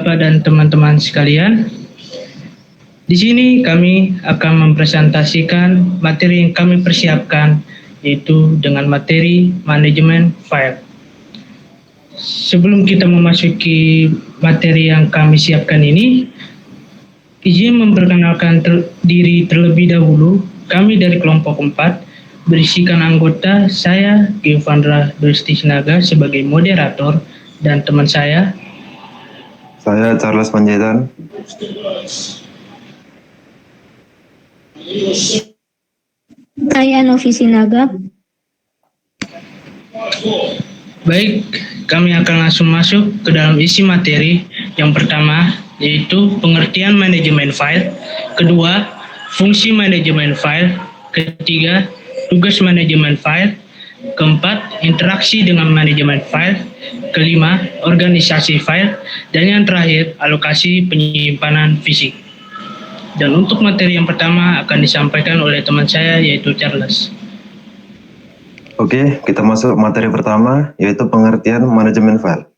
Bapak dan teman-teman sekalian. Di sini kami akan mempresentasikan materi yang kami persiapkan, yaitu dengan materi manajemen file. Sebelum kita memasuki materi yang kami siapkan ini, izin memperkenalkan diri terlebih dahulu. Kami dari kelompok 4 berisikan anggota saya, Giovanra Dustisnaga sebagai moderator, dan teman saya Charles Panjaitan. Saya Novi Sinaga. Baik, kami akan langsung masuk ke dalam isi materi. Yang pertama, yaitu pengertian manajemen file. Kedua, fungsi manajemen file. Ketiga, tugas manajemen file. Keempat, interaksi dengan manajemen file. Kelima, organisasi file. Dan yang terakhir, alokasi penyimpanan fisik. Dan untuk materi yang pertama akan disampaikan oleh teman saya, yaitu Charles. Oke, kita masuk materi pertama, yaitu pengertian manajemen file.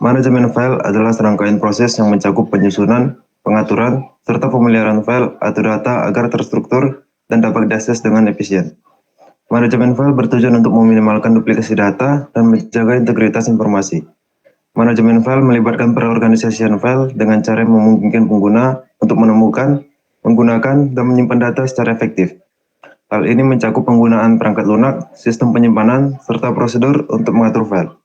Manajemen file adalah serangkaian proses yang mencakup penyusunan, pengaturan, serta pemeliharaan file atau data agar terstruktur dan dapat diakses dengan efisien. Manajemen file bertujuan untuk meminimalkan duplikasi data dan menjaga integritas informasi. Manajemen file melibatkan perorganisasian file dengan cara yang memungkinkan pengguna untuk menemukan, menggunakan, dan menyimpan data secara efektif. Hal ini mencakup penggunaan perangkat lunak, sistem penyimpanan, serta prosedur untuk mengatur file.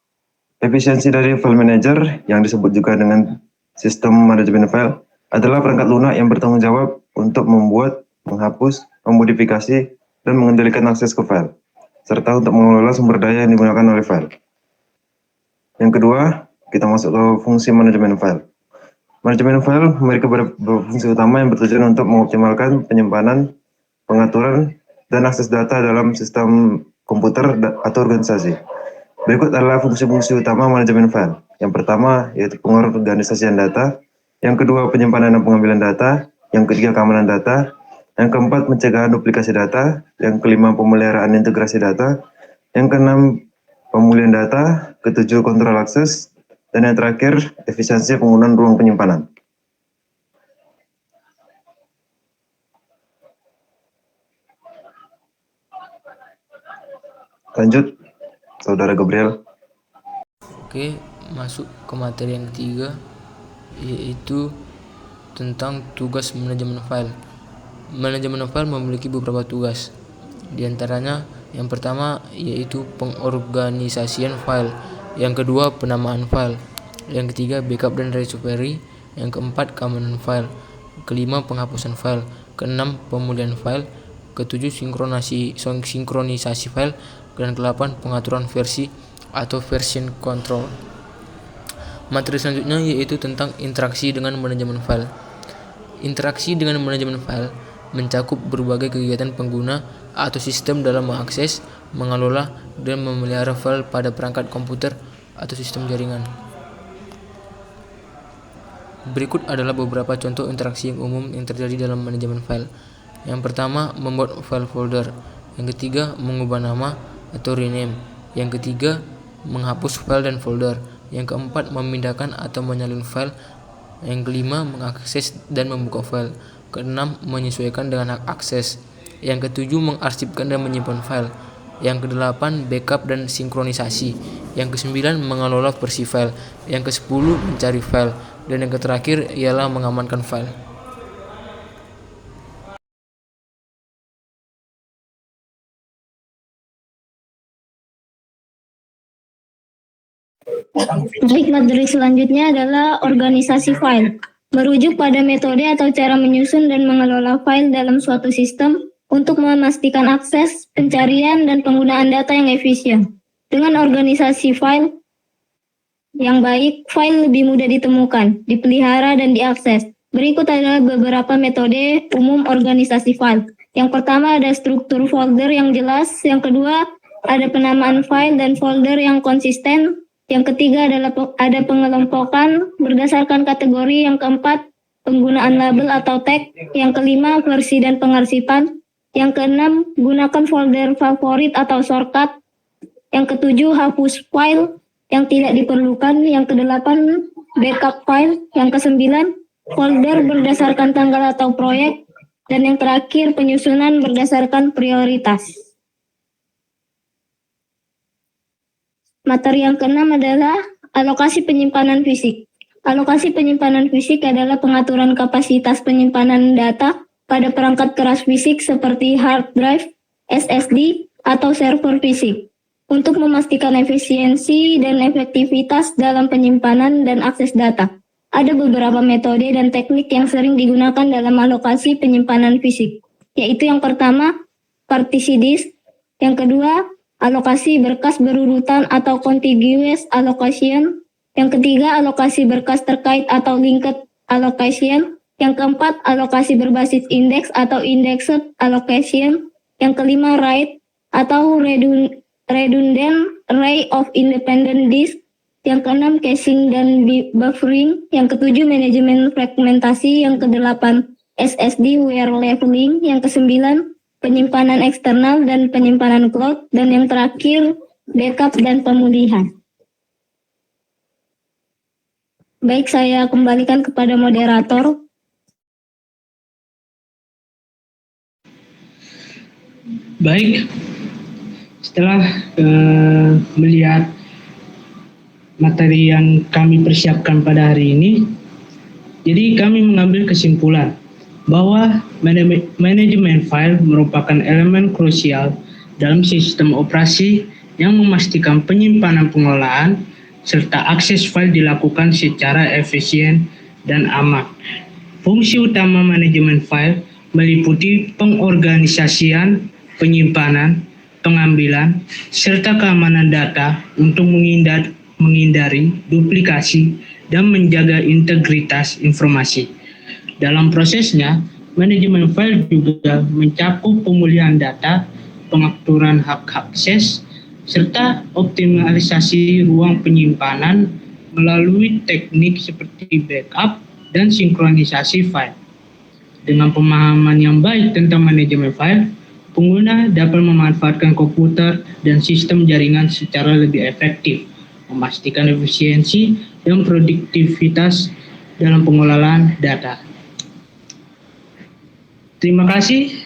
Efisiensi dari file manager, yang disebut juga dengan sistem manajemen file, adalah perangkat lunak yang bertanggung jawab untuk membuat, menghapus, memodifikasi, dan mengendalikan akses ke file, serta untuk mengelola sumber daya yang digunakan oleh file. Yang kedua, kita masuk ke fungsi manajemen file. Manajemen file memiliki beberapa fungsi utama yang bertujuan untuk mengoptimalkan penyimpanan, pengaturan, dan akses data dalam sistem komputer atau organisasi. Berikut adalah fungsi-fungsi utama manajemen file. Yang pertama, yaitu pengorganisasian data. Yang kedua, penyimpanan dan pengambilan data. Yang ketiga, keamanan data. Yang keempat, pencegahan duplikasi data. Yang kelima, pemeliharaan integrasi data. Yang keenam, pemulihan data. Ketujuh, kontrol akses. Dan yang terakhir, efisiensi penggunaan ruang penyimpanan. Lanjut, Saudara Gabriel. Oke, masuk ke materi yang ketiga, yaitu tentang tugas manajemen file. Manajemen file memiliki beberapa tugas. Di antaranya, yang pertama yaitu pengorganisasian file, yang kedua penamaan file, yang ketiga backup dan recovery, yang keempat keamanan file, kelima penghapusan file, keenam pemulihan file, ketujuh sinkronisasi file, dan ke-8 pengaturan versi atau version control. Materi selanjutnya yaitu tentang interaksi dengan manajemen file. Interaksi dengan manajemen file mencakup berbagai kegiatan pengguna atau sistem dalam mengakses, mengelola, dan memelihara file pada perangkat komputer atau sistem jaringan. Berikut adalah beberapa contoh interaksi yang umum yang terjadi dalam manajemen file. Yang pertama, membuat file folder. Yang ketiga, mengubah nama atau rename. Yang ketiga, menghapus file dan folder. Yang keempat, memindahkan atau menyalin file. Yang kelima, mengakses dan membuka file. Keenam, menyesuaikan dengan hak akses. Yang ketujuh, mengarsipkan dan menyimpan file. Yang kedelapan, backup dan sinkronisasi. Yang kesembilan, mengelola versi file. Yang kesepuluh, mencari file. Dan yang terakhir ialah mengamankan file. Baik, materi selanjutnya adalah organisasi file. Merujuk pada metode atau cara menyusun dan mengelola file dalam suatu sistem untuk memastikan akses, pencarian, dan penggunaan data yang efisien. Dengan organisasi file yang baik, file lebih mudah ditemukan, dipelihara, dan diakses. Berikut adalah beberapa metode umum organisasi file. Yang pertama ada struktur folder yang jelas. Yang kedua ada penamaan file dan folder yang konsisten. Yang ketiga adalah ada pengelompokan berdasarkan kategori. Yang keempat, penggunaan label atau tag. Yang kelima, versi dan pengarsipan. Yang keenam, gunakan folder favorit atau shortcut. Yang ketujuh, hapus file yang tidak diperlukan. Yang kedelapan, backup file, yang kesembilan, folder berdasarkan tanggal atau proyek, dan yang terakhir penyusunan berdasarkan prioritas. Materi yang keenam adalah alokasi penyimpanan fisik. Alokasi penyimpanan fisik adalah pengaturan kapasitas penyimpanan data pada perangkat keras fisik seperti hard drive, SSD, atau server fisik untuk memastikan efisiensi dan efektivitas dalam penyimpanan dan akses data. Ada beberapa metode dan teknik yang sering digunakan dalam alokasi penyimpanan fisik, yaitu yang pertama, partisi disk, yang kedua, alokasi berkas berurutan atau contiguous allocation, yang ketiga, alokasi berkas terkait atau linked allocation, yang keempat, alokasi berbasis indeks atau indexed allocation, yang kelima, RAID atau redundant array of independent disk, yang keenam, caching dan buffering, yang ketujuh, manajemen fragmentasi, yang kedelapan, SSD wear leveling, yang kesembilan, penyimpanan eksternal dan penyimpanan cloud, dan yang terakhir, backup dan pemulihan. Baik, saya kembalikan kepada moderator. Baik, setelah melihat materi yang kami persiapkan pada hari ini, jadi kami mengambil kesimpulan bahwa manajemen file merupakan elemen krusial dalam sistem operasi yang memastikan penyimpanan, pengelolaan, serta akses file dilakukan secara efisien dan aman. Fungsi utama manajemen file meliputi pengorganisasian, penyimpanan, pengambilan, serta keamanan data untuk menghindari duplikasi dan menjaga integritas informasi. Dalam prosesnya, manajemen file juga mencakup pemulihan data, pengaturan hak akses, serta optimalisasi ruang penyimpanan melalui teknik seperti backup dan sinkronisasi file. Dengan pemahaman yang baik tentang manajemen file, pengguna dapat memanfaatkan komputer dan sistem jaringan secara lebih efektif, memastikan efisiensi dan produktivitas dalam pengelolaan data. Terima kasih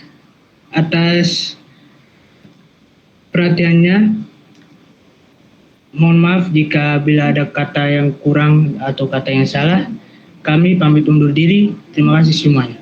atas perhatiannya. Mohon maaf jika bila ada kata yang kurang atau kata yang salah. Kami pamit undur diri. Terima kasih semuanya.